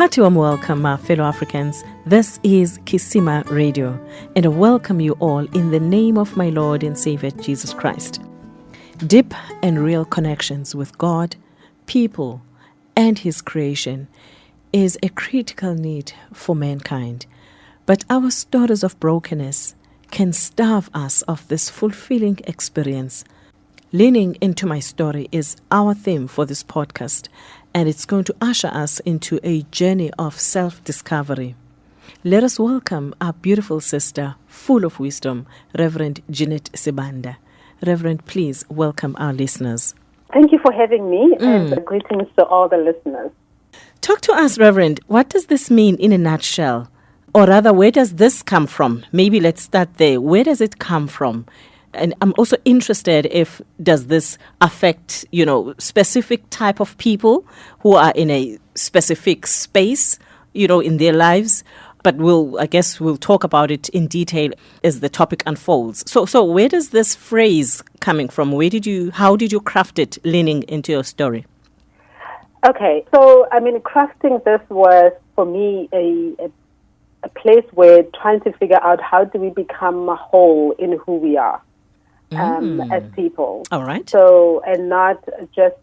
hearty warm welcome, my fellow Africans. This is KisimaRadio, and I welcome you all in the name of my Lord and Savior, Jesus Christ. Deep and real connections with God, people, and His creation is a critical need for mankind. But our stories of brokenness can starve us of this fulfilling experience. Leaning into my story is our theme for this podcast, and it's going to usher us into a journey of self-discovery. Let us welcome our beautiful sister, full of wisdom, Reverend Jeanette Sibanda. Reverend, please welcome our listeners. Thank you for having me, and greetings to all the listeners. Talk to us, Reverend. What does this mean in a nutshell? Or rather, where does this come from? Maybe let's start there. Where does it come from? And I'm also interested does this affect, specific type of people who are in a specific space, in their lives. But we'll talk about it in detail as the topic unfolds. So where does this phrase coming from? How did you craft it leaning into your story? Okay, so crafting this was for me a place where trying to figure out how do we become whole in who we are as people. All right. So, and not just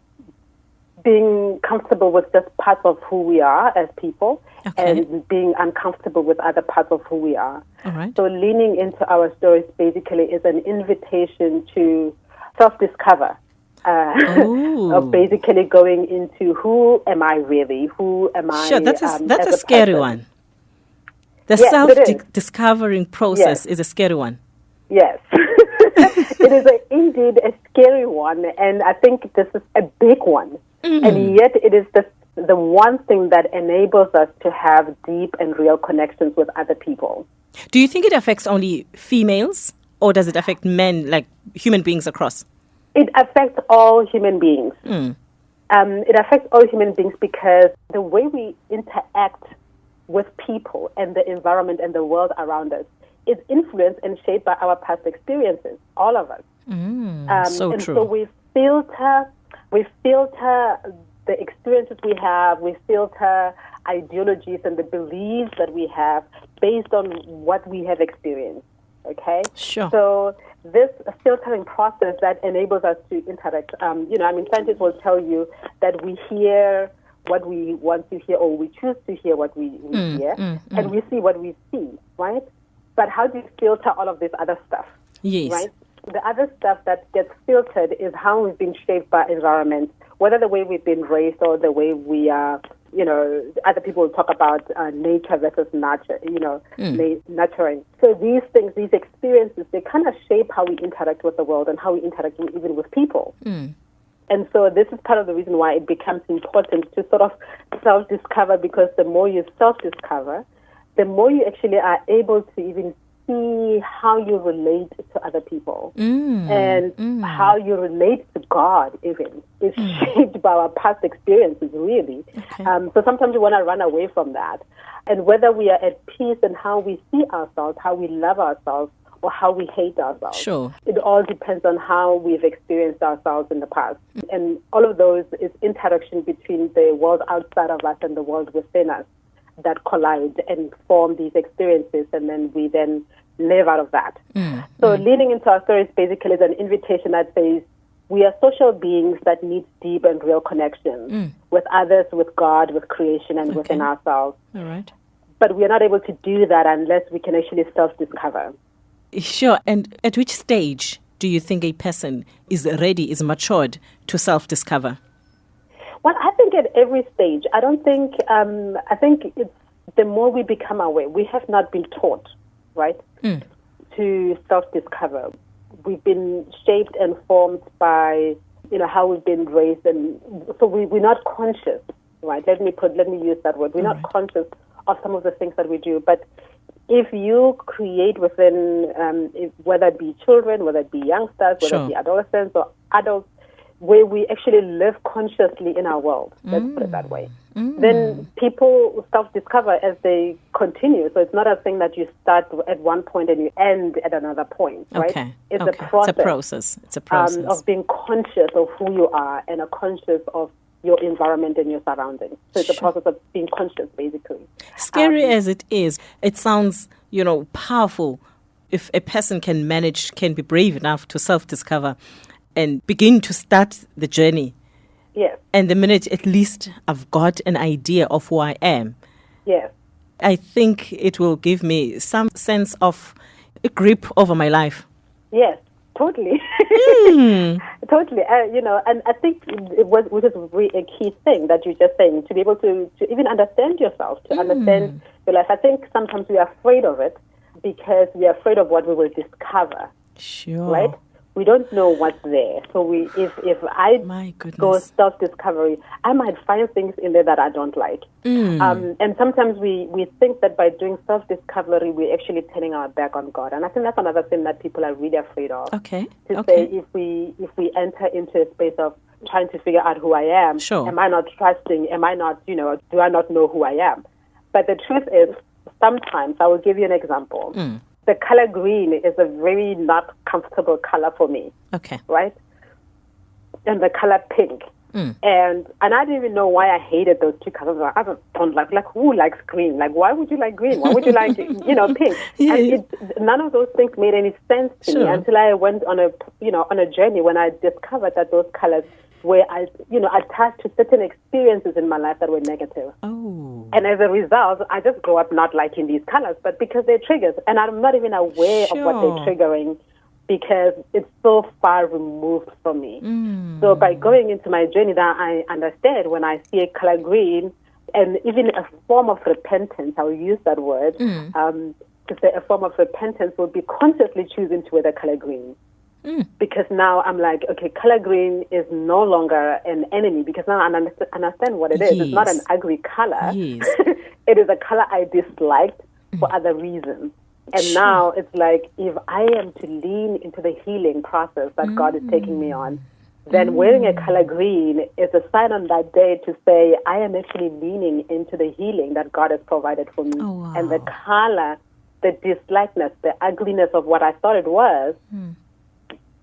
being comfortable with just parts of who we are as people, and being uncomfortable with other parts of who we are. All right. So leaning into our stories basically is an invitation to self-discover. Of basically going into who am I really? Who am I? Sure, that's a scary one. The self-discovering process is a scary one. Yes. It is indeed a scary one, and I think this is a big one. Mm-hmm. And yet it is the one thing that enables us to have deep and real connections with other people. Do you think it affects only females, or does it affect men, like human beings across? It affects all human beings. It affects all human beings because the way we interact with people and the environment and the world around us is influenced and shaped by our past experiences, all of us. So true. So we filter the experiences we have, we filter ideologies and the beliefs that we have based on what we have experienced. Okay? Sure. So this filtering process that enables us to interact, scientists will tell you that we hear what we want to hear, or we choose to hear what we hear, and we see what we see, right? But how do you filter all of this other stuff? Yes. Right? The other stuff that gets filtered is how we've been shaped by environment, whether the way we've been raised or the way we are, other people will talk about nature versus nurture, nurturing. So these things, these experiences, they kind of shape how we interact with the world and how we interact even with people. And so this is part of the reason why it becomes important to sort of self-discover, because the more you self-discover, the more you actually are able to even see how you relate to other people and how you relate to God even is shaped by our past experiences, really. Okay. So sometimes we want to run away from that. And whether we are at peace in how we see ourselves, how we love ourselves, or how we hate ourselves. Sure. It all depends on how we've experienced ourselves in the past. And all of those is interaction between the world outside of us and the world within us that collide and form these experiences, and then we then live out of that. So leading into our stories basically is an invitation that says we are social beings that need deep and real connections with others, with God, with creation, and within ourselves. All right. But we are not able to do that unless we can actually self-discover. Sure. And at which stage do you think a person is ready, is matured to self-discover? Well, I think at every stage. I don't think, I think it's the more we become aware. We have not been taught, right, to self-discover. We've been shaped and formed by, how we've been raised. And so we're not conscious, right? Let me use that word. We're not conscious of some of the things that we do. But if you create within, whether it be children, whether it be youngsters, whether it be adolescents or adults, where we actually live consciously in our world, let's put it that way, then people self-discover as they continue. So it's not a thing that you start at one point and you end at another point, right? Okay. It's a process. It's a process of being conscious of who you are and conscious of your environment and your surroundings. So it's a process of being conscious, basically. Scary as it is, it sounds, powerful. If a person can be brave enough to self-discover and begin to start the journey. Yes. And the minute at least I've got an idea of who I am. Yes. I think it will give me some sense of a grip over my life. Yes, totally. Totally. And I think which is really a key thing that you're just saying, to be able to even understand yourself, to understand your life. I think sometimes we are afraid of it because we are afraid of what we will discover. Sure. Right? We don't know what's there. So if I go self-discovery, I might find things in there that I don't like. And sometimes we think that by doing self-discovery, we're actually turning our back on God. And I think that's another thing that people are really afraid of. Okay. Say if we enter into a space of trying to figure out who I am, am I not trusting? Am I not, do I not know who I am? But the truth is, sometimes, I will give you an example. The color green is a very not comfortable color for me. Okay. Right? And the color pink. And I didn't even know why I hated those two colors. I don't like who likes green? Like, why would you like green? Why would you like, pink? Yes. And none of those things made any sense to me until I went on a journey when I discovered that those colors were, attached to certain experiences in my life that were negative. Oh. And as a result, I just grew up not liking these colors, but because they're triggers. And I'm not even aware of what they're triggering because it's so far removed from me. So by going into my journey, that I understand when I see a color green, and even a form of repentance, I will use that word, to say a form of repentance would be consciously choosing to wear the color green. Because now I'm like, okay, color green is no longer an enemy because now I understand what it is. Yes. It's not an ugly color. Yes. It is a color I disliked for other reasons. And now it's like, if I am to lean into the healing process that God is taking me on, then wearing a color green is a sign on that day to say, I am actually leaning into the healing that God has provided for me. Oh, wow. And the color, the dislikeness, the ugliness of what I thought it was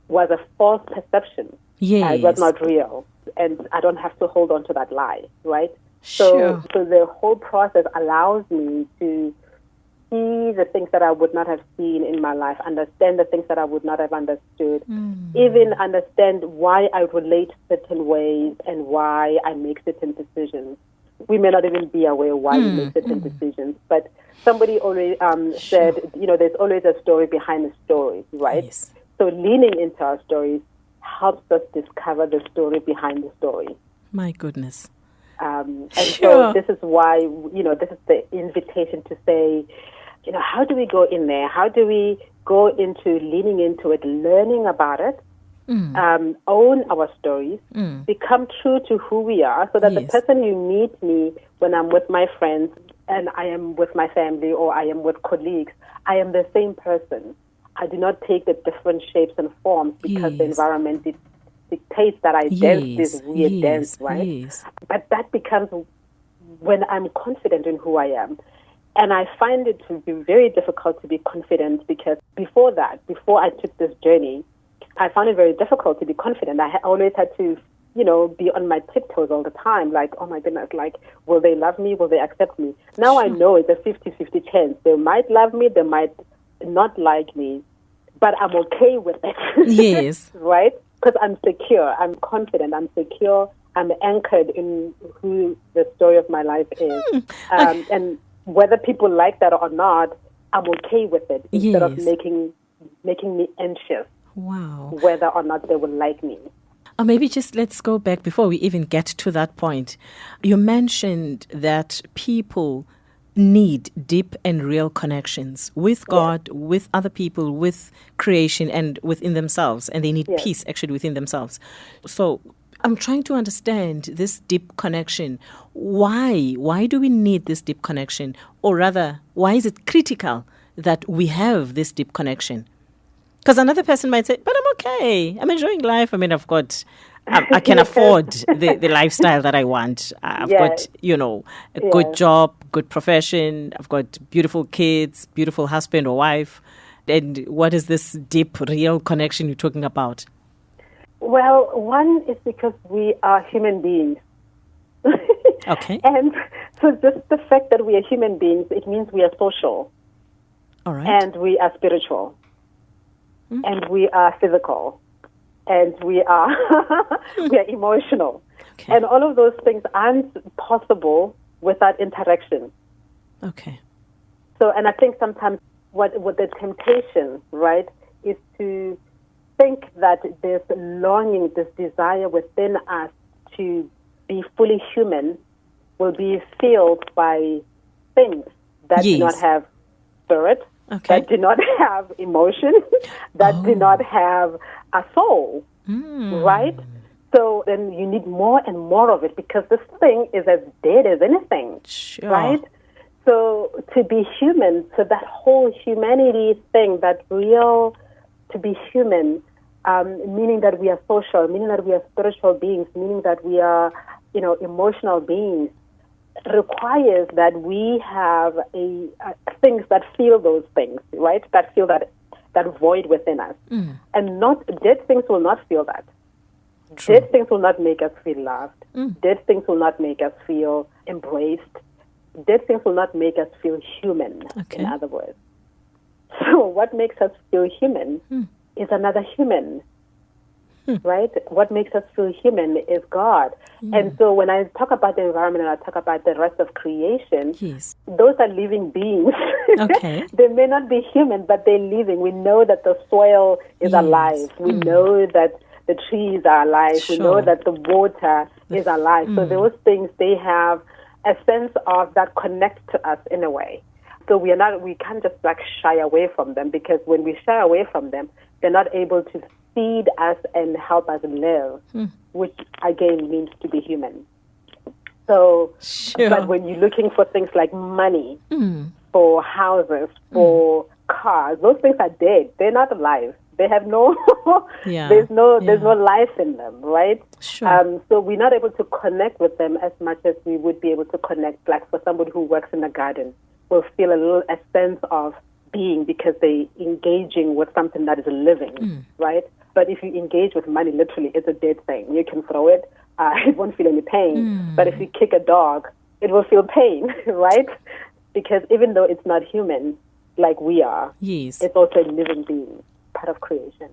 a false perception. Yes. It was not real. And I don't have to hold on to that lie, right? Sure. So the whole process allows me to see the things that I would not have seen in my life, understand the things that I would not have understood, even understand why I relate certain ways and why I make certain decisions. We may not even be aware why we make certain decisions, but somebody already said, there's always a story behind the story, right? Yes. So leaning into our stories helps us discover the story behind the story. My goodness. And so this is why, this is the invitation to say, how do we go in there? How do we go into leaning into it, learning about it, own our stories, become true to who we are so that the person you meet me when I'm with my friends and I am with my family or I am with colleagues, I am the same person. I do not take the different shapes and forms because the environment dictates that I dance this weird dance, right? Yes. But that becomes when I'm confident in who I am. And I find it to be very difficult to be confident because before I took this journey, I found it very difficult to be confident. I always had to, be on my tiptoes all the time, like, oh my goodness, like, will they love me? Will they accept me? Now I know it's a 50-50 chance. They might love me, they might not like me, but I'm okay with it. Yes. Right? Because I'm secure, I'm confident, I'm secure, I'm anchored in who the story of my life is. And whether people like that or not, I'm okay with it instead of making me anxious. Wow. Whether or not they will like me. Or maybe just let's go back before we even get to that point. You mentioned that people need deep and real connections with God, with other people, with creation and within themselves. And they need peace actually within themselves. So I'm trying to understand this deep connection. Why? Why do we need this deep connection? Or rather, why is it critical that we have this deep connection? Because another person might say, but I'm okay. I'm enjoying life. I mean, I can afford the lifestyle that I want. I've got, a good job, good profession. I've got beautiful kids, beautiful husband or wife. And what is this deep, real connection you're talking about? Well, one is because we are human beings, Okay. And so just the fact that we are human beings, it means we are social. All right. And we are spiritual. And we are physical. And we are we are emotional. Okay. And all of those things aren't possible without interaction. Okay. So, and I think sometimes what the temptation, right, is to think that this longing, this desire within us to be fully human will be filled by things that do not have spirit, that do not have emotion, that do not have a soul, right? So then you need more and more of it because this thing is as dead as anything, right? So to be human, so that whole humanity thing, that real to be human, meaning that we are social, meaning that we are spiritual beings, meaning that we are, emotional beings, requires that we have things that feel those things, right? That feel that void within us. And not dead things will not feel that. True. Dead things will not make us feel loved. Dead things will not make us feel embraced. Dead things will not make us feel human, in other words. So what makes us feel human is another human, right? What makes us feel human is God. And so when I talk about the environment and I talk about the rest of creation, those are living beings. They may not be human, but they're living. We know that the soil is alive. We know that the trees are alive. We know that the water is alive. So those things, they have a sense of that connect to us in a way. So we can't just shy away from them, because when we shy away from them, they're not able to feed us and help us live, which again means to be human. So, but when you're looking for things like money, for houses, for cars, those things are dead. They're not alive. They have no, there's no life in them, right? So we're not able to connect with them as much as we would be able to connect, like for somebody who works in a garden, will feel a sense of being because they're engaging with something that is living, right? But if you engage with money, literally, it's a dead thing. You can throw it, it won't feel any pain. But if you kick a dog, it will feel pain, right? Because even though it's not human like we are, it's also a living being, part of creation.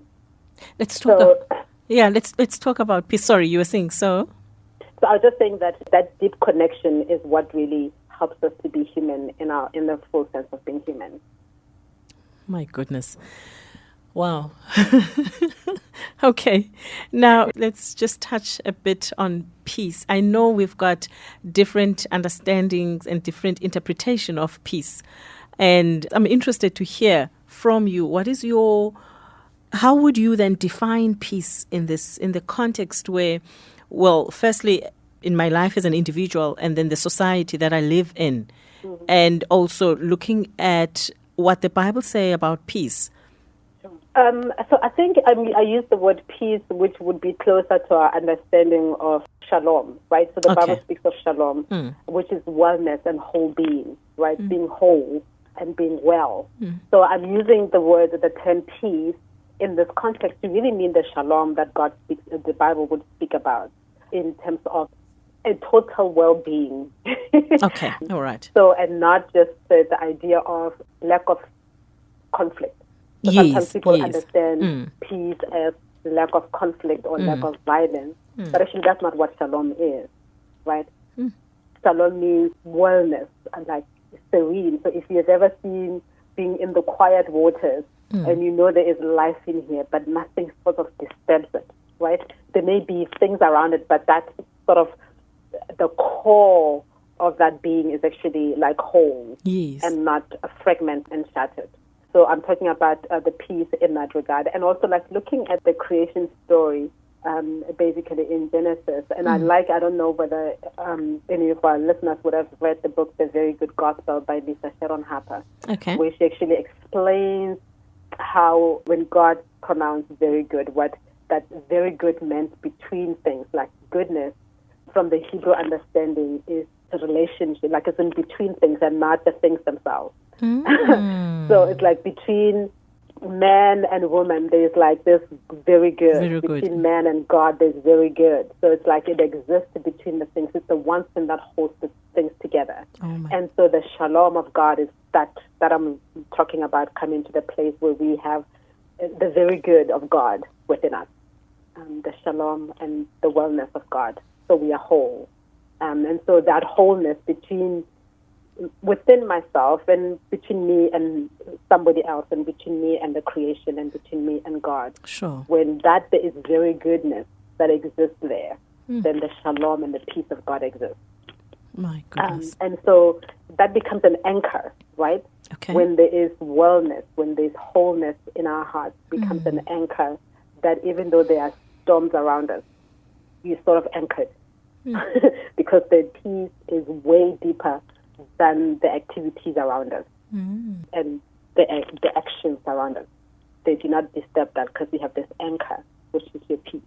Let's talk. Let's talk about peace. Sorry, you were saying so. So I was just saying that deep connection is what really helps us to be human in the full sense of being human. My goodness. Wow. Okay. Now, let's just touch a bit on peace. I know we've got different understandings and different interpretation of peace. And I'm interested to hear from you. How would you then define peace in the context where, well, firstly, in my life as an individual, and then the society that I live in, and also looking at what the Bible say about peace? So I think I use the word peace, which would be closer to our understanding of shalom, right? So the Bible speaks of shalom, which is wellness and whole being, right? Being whole and being well. So I'm using the term peace in this context to really mean the shalom that God speaks, the Bible would speak about in terms of a total well-being. Okay, all right. So, and not just the idea of lack of conflict. So sometimes people understand peace as lack of conflict or lack of violence, but actually that's not what shalom is, right? Shalom means wellness and like serene. So if you've ever seen being in the quiet waters and you know there is life in here, but nothing sort of disturbs it, right? There may be things around it, but that sort of the core of that being is actually like whole and not a fragment and shattered. So I'm talking about the peace in that regard. And also like looking at the creation story, basically in Genesis. And I don't know whether any of our listeners would have read the book, The Very Good Gospel by Lisa Sharon Harper, where she actually explains how when God pronounced very good, what that very good meant between things, like goodness from the Hebrew understanding is a relationship, like it's in between things and not the things themselves. So it's like between man and woman, there's like this very good. Very good. Between man and God, there's very good. So it's like it exists between the things. It's the one thing that holds the things together. Oh my. And so the shalom of God is that I'm talking about, coming to the place where we have the very good of God within us, the shalom and the wellness of God. So we are whole. And so that wholeness within myself and between me and somebody else and between me and the creation and between me and God. Sure. When there is very goodness that exists there, then the shalom and the peace of God exists. My goodness. And so that becomes an anchor, right? Okay. When there is wellness, when there's wholeness in our hearts, becomes an anchor that even though there are storms around us, you're sort of anchored because the peace is way deeper than the activities around us and the actions around us. They do not disturb that because we have this anchor, which is your peace.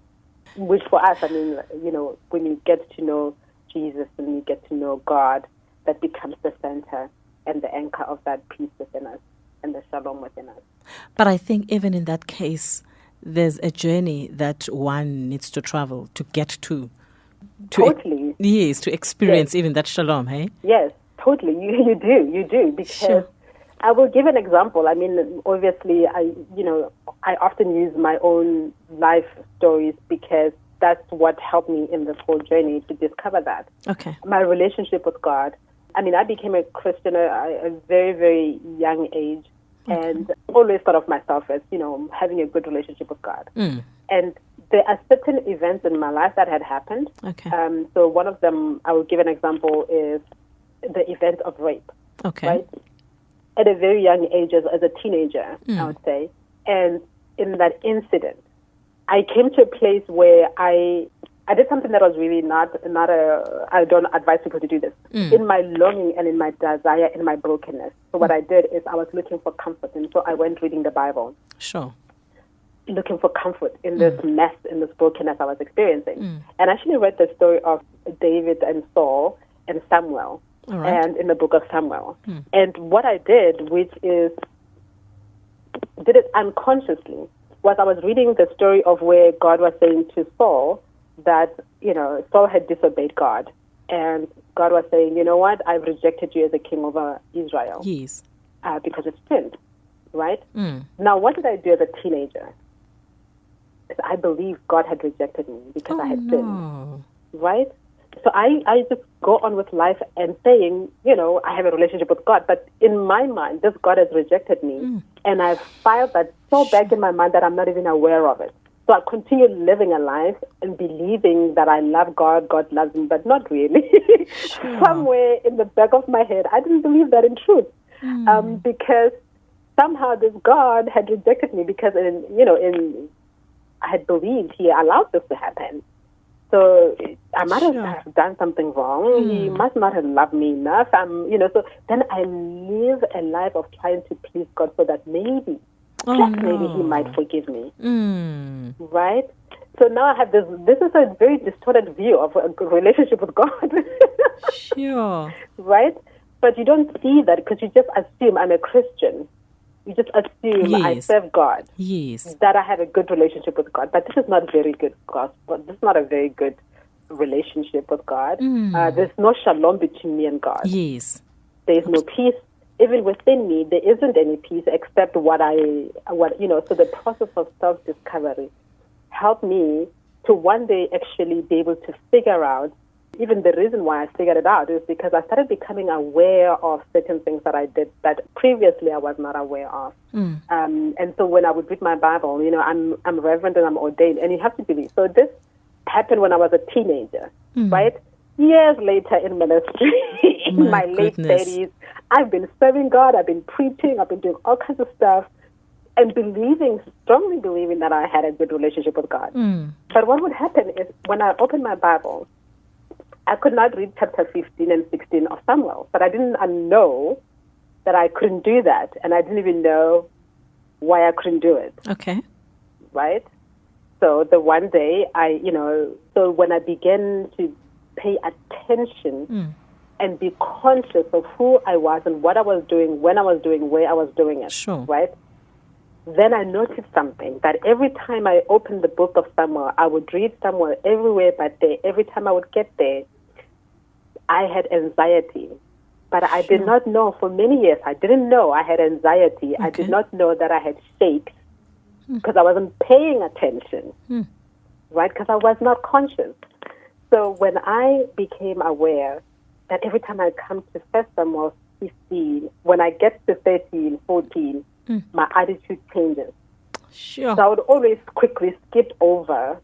Which for us, I mean, when you get to know Jesus and you get to know God, that becomes the center and the anchor of that peace within us and the shalom within us. But I think even in that case, there's a journey that one needs to travel to get to. Totally. Yes, to experience even that shalom, hey? Yes, totally. You do. Because Sure. I will give an example. I mean, obviously, I often use my own life stories because that's what helped me in this whole journey to discover that. Okay. My relationship with God. I mean, I became a Christian at a very, very young age and always thought of myself as, having a good relationship with God. And there are certain events in my life that had happened. Okay. So one of them, I will give an example, is the event of rape. Okay. Right? At a very young age, as a teenager, I would say. And in that incident, I came to a place where I did something that was really I don't advise people to do this. In my longing and in my desire, in my brokenness. So what I did is I was looking for comfort. And so I went reading the Bible. Sure. Looking for comfort in this mess, in this brokenness I was experiencing. And I actually read the story of David and Saul and Samuel. All right. And in the book of Samuel. And what I did, which is, did it unconsciously, was I was reading the story of where God was saying to Saul that, Saul had disobeyed God. And God was saying, you know what, I've rejected you as a king over Israel. Yes. Because it's sinned, right? Now, what did I do as a teenager? I believed God had rejected me because I had sinned, right? So I just go on with life and saying, I have a relationship with God. But in my mind, this God has rejected me. And I've filed that so back in my mind that I'm not even aware of it. So I continue living a life and believing that I love God, God loves me, but not really. Somewhere in the back of my head, I didn't believe that in truth. Because somehow this God had rejected me because, I had believed He allowed this to happen. So I might have done something wrong. He must not have loved me enough. So then I live a life of trying to please God so that maybe, maybe He might forgive me. Right? So now I have this is a very distorted view of a relationship with God. Sure. Right? But you don't see that because you just assume I'm a Christian. You just assume I serve God. Yes. That I have a good relationship with God. But this is not very good gospel. This is not a very good relationship with God. There's no shalom between me and God. Yes. There's no peace. Even within me, there isn't any peace except so the process of self-discovery helped me to one day actually be able to figure out. Even the reason why I figured it out is because I started becoming aware of certain things that I did that previously I was not aware of. And so when I would read my Bible, I'm reverend and I'm ordained, and you have to believe. So this happened when I was a teenager, right? Years later in ministry, in my late 30s, I've been serving God, I've been preaching, I've been doing all kinds of stuff, and strongly believing that I had a good relationship with God. But what would happen is when I opened my Bible, I could not read chapter 15 and 16 of Samuel, but I didn't know that I couldn't do that, and I didn't even know why I couldn't do it. Okay. Right? So the one day, so when I began to pay attention and be conscious of who I was and what I was doing, when I was doing, where I was doing it, Sure. right? then I noticed something, that every time I opened the book of Samuel, I would read Samuel everywhere but there. Every time I would get there, I had anxiety. But I did not know for many years. I didn't know I had anxiety. I did not know that I had shakes because I wasn't paying attention, right? Because I was not conscious. So when I became aware that every time I come to 1 Samuel 15, when I get to 13, 14, my attitude changes. Sure. So I would always quickly skip over.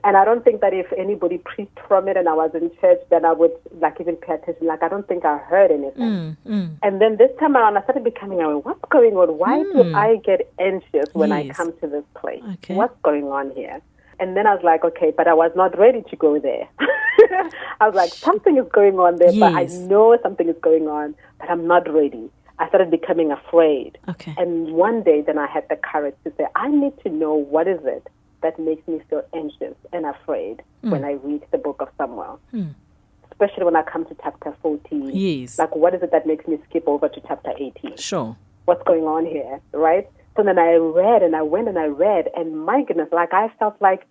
And I don't think that if anybody preached from it and I was in church, then I would even pay attention. I don't think I heard anything. And then this time around, I started becoming aware, what's going on? Why do I get anxious when I come to this place? Okay. What's going on here? And then I was like, okay, but I was not ready to go there. I was like, something is going on there, but I know something is going on, but I'm not ready. I started becoming afraid. Okay. And one day, then I had the courage to say, I need to know what is it that makes me feel anxious and afraid when I read the book of Samuel. Especially when I come to chapter 14. Yes. Like, what is it that makes me skip over to chapter 18? Sure. What's going on here, right? So then I read, and I went and I read, and my goodness, I felt like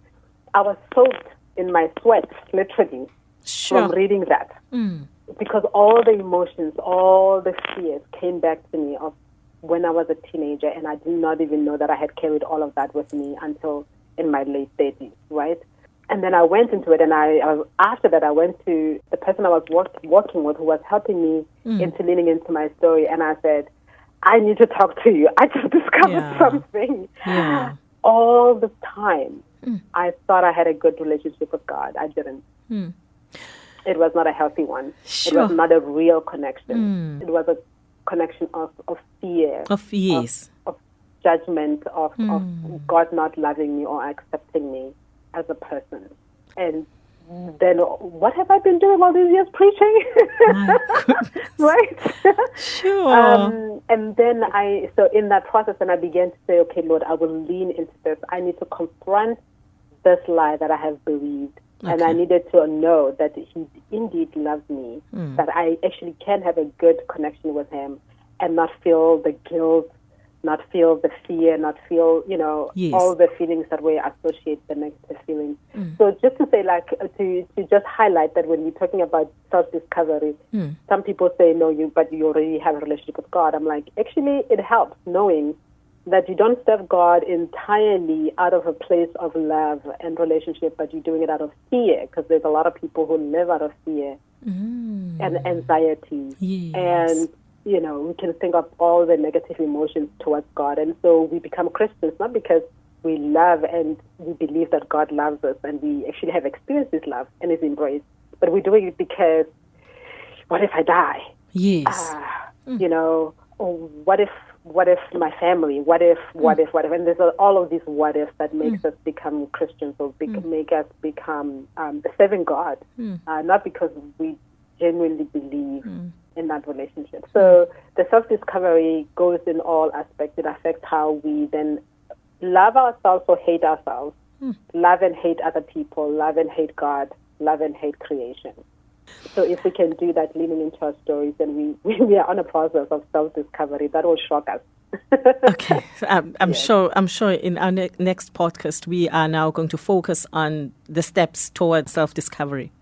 I was soaked in my sweat, literally, from reading that. Because all the emotions, all the fears came back to me of when I was a teenager, and I did not even know that I had carried all of that with me until in my late 30s, right? And then I went into it, and after that, I went to the person I was working with who was helping me into leaning into my story, and I said, I need to talk to you. I just discovered something. Yeah. All the time, I thought I had a good relationship with God. I didn't. It was not a healthy one. Sure. It was not a real connection. It was a connection of fear. Of Judgment, of God not loving me or accepting me as a person. And then what have I been doing all these years preaching? My goodness. Right? Sure. And then so in that process, and I began to say, okay, Lord, I will lean into this. I need to confront this lie that I have believed. Okay. And I needed to know that He indeed loves me, that I actually can have a good connection with Him and not feel the guilt, not feel the fear, not feel, all the feelings that we associate the negative feelings. So just to say, to just highlight that when we're talking about self-discovery, some people say, no, but you already have a relationship with God. I'm like, actually, it helps knowing that you don't serve God entirely out of a place of love and relationship, but you're doing it out of fear, because there's a lot of people who live out of fear and anxiety. Yes. And we can think of all the negative emotions towards God. And so we become Christians not because we love and we believe that God loves us and we actually have experienced His love and His embrace, but we're doing it because, what if I die? Yes. Or what if my family, what if, and there's all of these what ifs that makes us become Christians or make us become serving God, not because we genuinely believe in that relationship. So the self-discovery goes in all aspects. It affects how we then love ourselves or hate ourselves, love and hate other people, love and hate God, love and hate creation. So if we can do that, leaning into our stories, then we are on a process of self-discovery. That will shock us. Okay, I'm sure in our next podcast we are now going to focus on the steps towards self-discovery.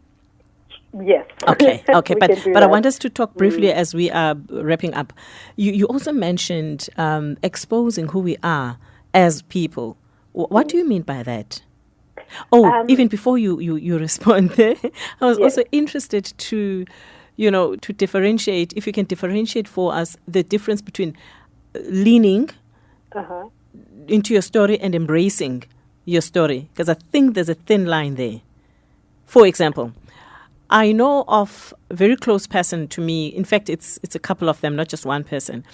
Yes. Okay. But I want us to talk briefly as we are wrapping up. You also mentioned exposing who we are as people. What do you mean by that? Even before you respond there, I was also interested to differentiate, if you can differentiate for us the difference between leaning into your story and embracing your story, because I think there's a thin line there. For example, I know of a very close person to me. In fact, it's a couple of them, not just one person.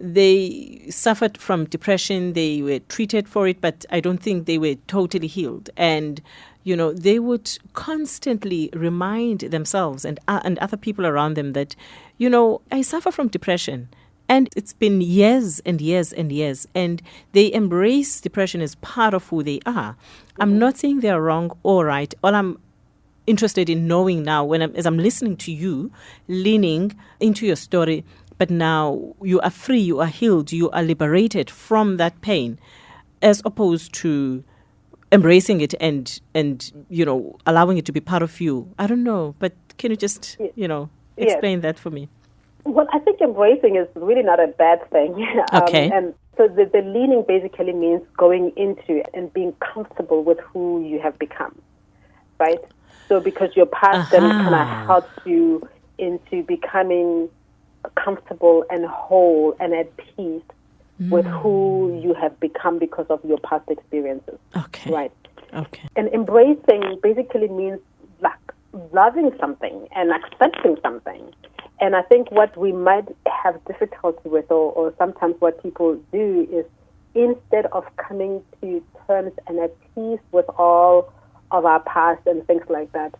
They suffered from depression. They were treated for it, but I don't think they were totally healed. And, they would constantly remind themselves and other people around them that, I suffer from depression. And it's been years and years and years. And they embrace depression as part of who they are. I'm not saying they're wrong or right. All I'm interested in knowing now, as I'm listening to you, leaning into your story, but now you are free, you are healed, you are liberated from that pain, as opposed to embracing it and allowing it to be part of you. I don't know, but can you just explain that for me? Well, I think embracing is really not a bad thing. Okay. And so the leaning basically means going into and being comfortable with who you have become, right? So because your past then kind of helps you into becoming comfortable and whole and at peace with who you have become because of your past experiences. Okay. Right. Okay. And embracing basically means like loving something and accepting something. And I think what we might have difficulty with, or sometimes what people do, is instead of coming to terms and at peace with all of our past and things like that,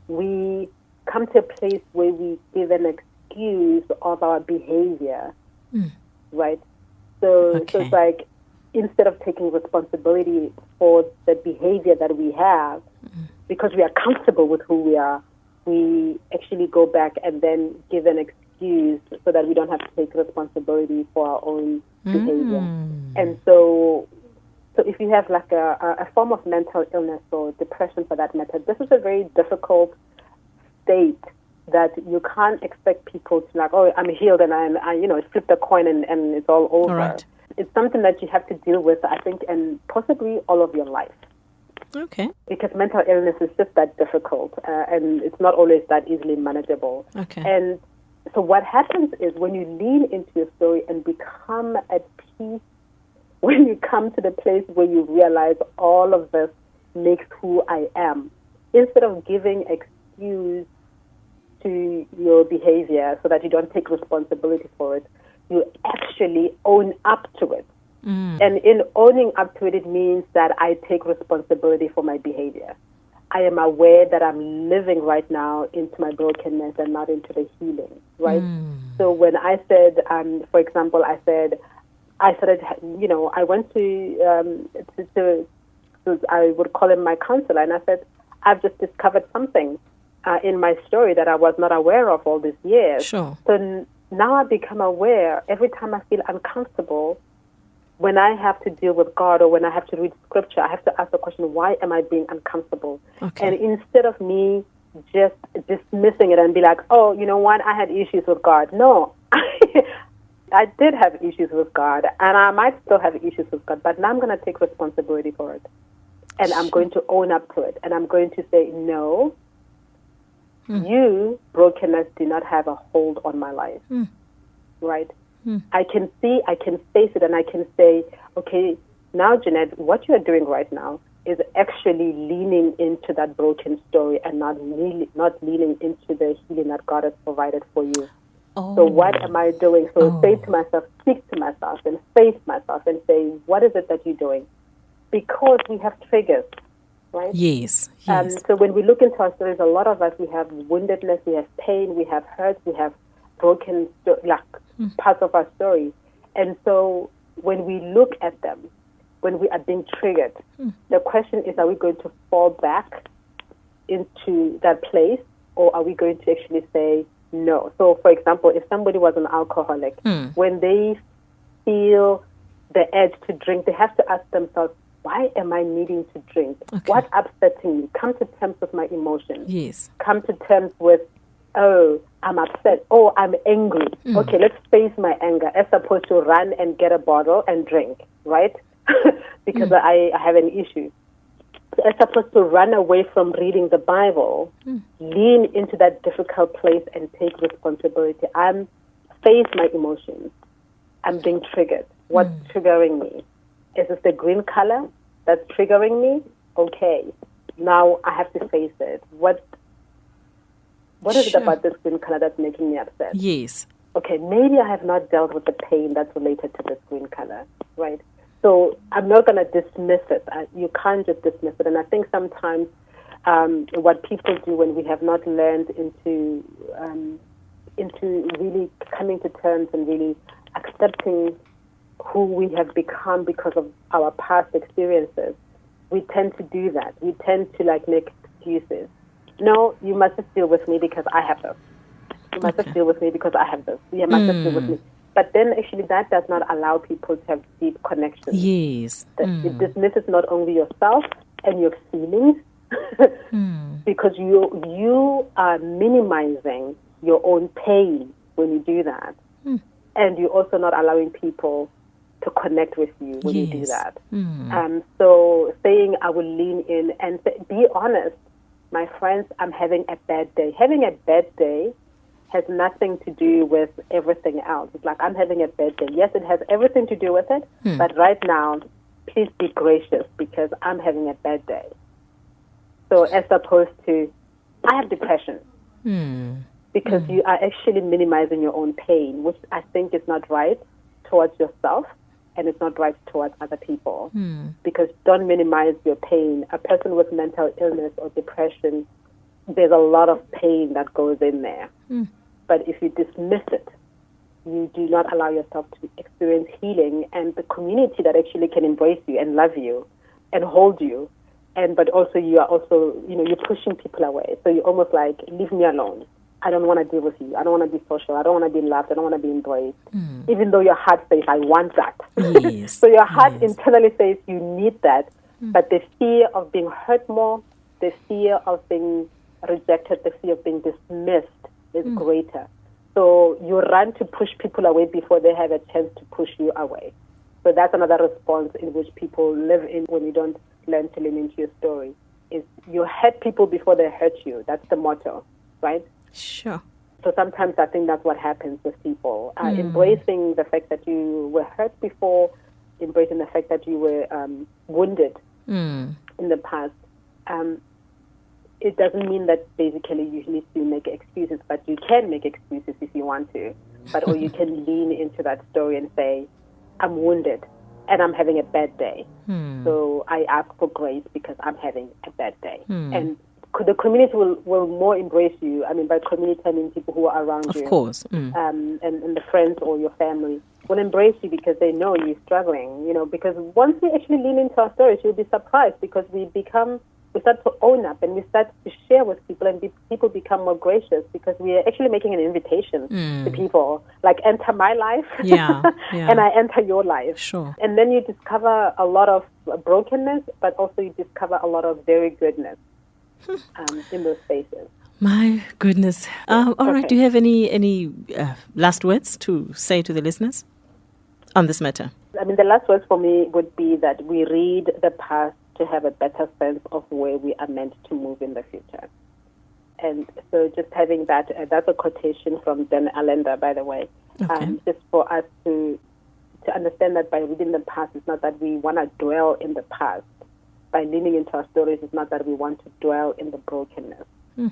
we come to a place where we give an excuse of our behavior, right? So it's like, instead of taking responsibility for the behavior that we have, because we are comfortable with who we are, we actually go back and then give an excuse so that we don't have to take responsibility for our own behavior. And so if you have like a form of mental illness or depression for that matter, this is a very difficult state that you can't expect people to like, oh, I'm healed and I flip the coin and it's all over. All right. It's something that you have to deal with, I think, and possibly all of your life. Okay. Because mental illness is just that difficult, and it's not always that easily manageable. Okay. And so what happens is when you lean into your story and become at peace, when you come to the place where you realize all of this makes who I am, instead of giving excuse to your behavior so that you don't take responsibility for it, you actually own up to it. And in owning up to it, it means that I take responsibility for my behavior. I am aware that I'm living right now into my brokenness and not into the healing, right? So when I said, for example, I started, I went to I would call him my counselor, and I said, I've just discovered something in my story that I was not aware of all these years. Sure. So now I become aware every time I feel uncomfortable. When I have to deal with God or when I have to read scripture, I have to ask the question, why am I being uncomfortable? Okay. And instead of me just dismissing it and be like, oh, you know what, I had issues with God. No, I did have issues with God, and I might still have issues with God, but now I'm going to take responsibility for it. And I'm going to own up to it. And I'm going to say, no, you, brokenness, do not have a hold on my life. Right? I can see, I can face it, and I can say, okay, now, Jeanette, what you are doing right now is actually leaning into that broken story and not leaning into the healing that God has provided for you. Oh. So what am I doing? So say to myself, speak to myself, and face myself and say, what is it that you're doing? Because we have triggers, right? Yes. So when we look into our stories, a lot of us, we have woundedness, we have pain, we have hurt, we have broken parts of our story. And so when we look at them, when we are being triggered, the question is, are we going to fall back into that place, or are we going to actually say no? So, for example, if somebody was an alcoholic, when they feel the urge to drink, they have to ask themselves, why am I needing to drink? Okay. What's upsetting me? Come to terms with my emotions. Yes. Come to terms with, oh, I'm upset. Oh, I'm angry. Okay, let's face my anger as opposed to run and get a bottle and drink, right? Because I have an issue. So as opposed to run away from reading the Bible, lean into that difficult place and take responsibility. I'm face my emotions. I'm being triggered. What's triggering me? Is it the green color that's triggering me? Okay, now I have to face it. What is it about this green color that's making me upset? Yes. Okay, maybe I have not dealt with the pain that's related to this green color, right? So I'm not going to dismiss it. You can't just dismiss it. And I think sometimes what people do when we have not learned into really coming to terms and really accepting who we have become because of our past experiences, we tend to do that. We tend to make excuses. No, you must just deal with me because I have them. you must just deal with me because I have this. You must just deal with me. But then actually that does not allow people to have deep connections. Yes. It dismisses not only yourself and your feelings, because you are minimizing your own pain when you do that. And you're also not allowing people to connect with you when you do that. So saying I will lean in and be honest, my friends, I'm having a bad day. Having a bad day has nothing to do with everything else. It's like, I'm having a bad day. Yes, it has everything to do with it, but right now, please be gracious because I'm having a bad day. So as opposed to, I have depression. Because you are actually minimizing your own pain, which I think is not right towards yourself and it's not right towards other people. Because don't minimize your pain. A person with mental illness or depression, there's a lot of pain that goes in there. But if you dismiss it, you do not allow yourself to experience healing and the community that actually can embrace you and love you and hold you. But also you are also, you're pushing people away. So you're almost like, leave me alone. I don't want to deal with you. I don't want to be social. I don't want to be loved. I don't want to be embraced. Even though your heart says, I want that. Yes. So your heart internally says you need that. But the fear of being hurt more, the fear of being rejected, the fear of being dismissed is greater. So you run to push people away before they have a chance to push you away. So that's another response in which people live in when you don't learn to lean into your story. Is you hurt people before they hurt you. That's the motto, right? Sure. So sometimes I think that's what happens with people. Embracing the fact that you were hurt before, embracing the fact that you were wounded in the past. It doesn't mean that basically you need to make excuses, but you can make excuses if you want to. Or you can lean into that story and say, I'm wounded and I'm having a bad day. So I ask for grace because I'm having a bad day. And the community will more embrace you. I mean, by community, I mean people who are around you. Of course. And the friends or your family will embrace you because they know you're struggling, because once we actually lean into our stories, you'll be surprised because we start to own up and we start to share with people and people become more gracious because we are actually making an invitation to people, like enter my life and I enter your life. Sure. And then you discover a lot of brokenness, but also you discover a lot of very goodness in those spaces. My goodness. All right. Do you have any last words to say to the listeners on this matter? I mean, the last words for me would be that we read the past to have a better sense of where we are meant to move in the future. And so just having that, that's a quotation from Dan Allender, by the way, just for us to understand that by reading the past, it's not that we want to dwell in the past. By leaning into our stories, it's not that we want to dwell in the brokenness.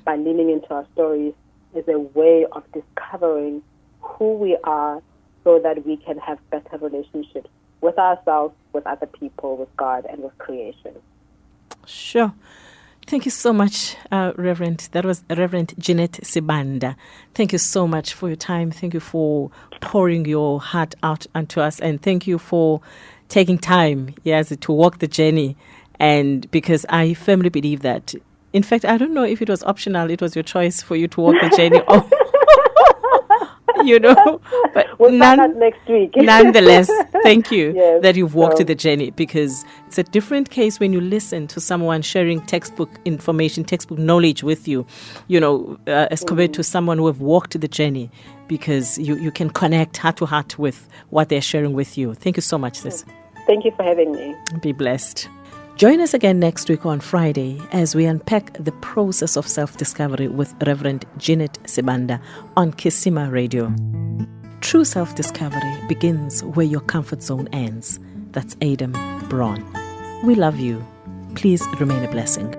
By leaning into our stories is a way of discovering who we are so that we can have better relationships with ourselves, with other people, with God, and with creation. Sure. Thank you so much, Reverend. That was Reverend Jeanette Sibanda. Thank you so much for your time. Thank you for pouring your heart out unto us. And thank you for taking time, to walk the journey. And because I firmly believe that, in fact, I don't know if it was optional, it was your choice for you to walk the journey. But we'll find out next week. Nonetheless, thank you that you've walked the journey, because it's a different case when you listen to someone sharing textbook information, textbook knowledge with you, as compared to someone who have walked the journey, because you can connect heart to heart with what they're sharing with you. Thank you so much, sis. Thank you for having me. Be blessed. Join us again next week on Friday as we unpack the process of self-discovery with Reverend Jeanette Sibanda on KisimaRadio. True self-discovery begins where your comfort zone ends. That's Adam Braun. We love you. Please remain a blessing.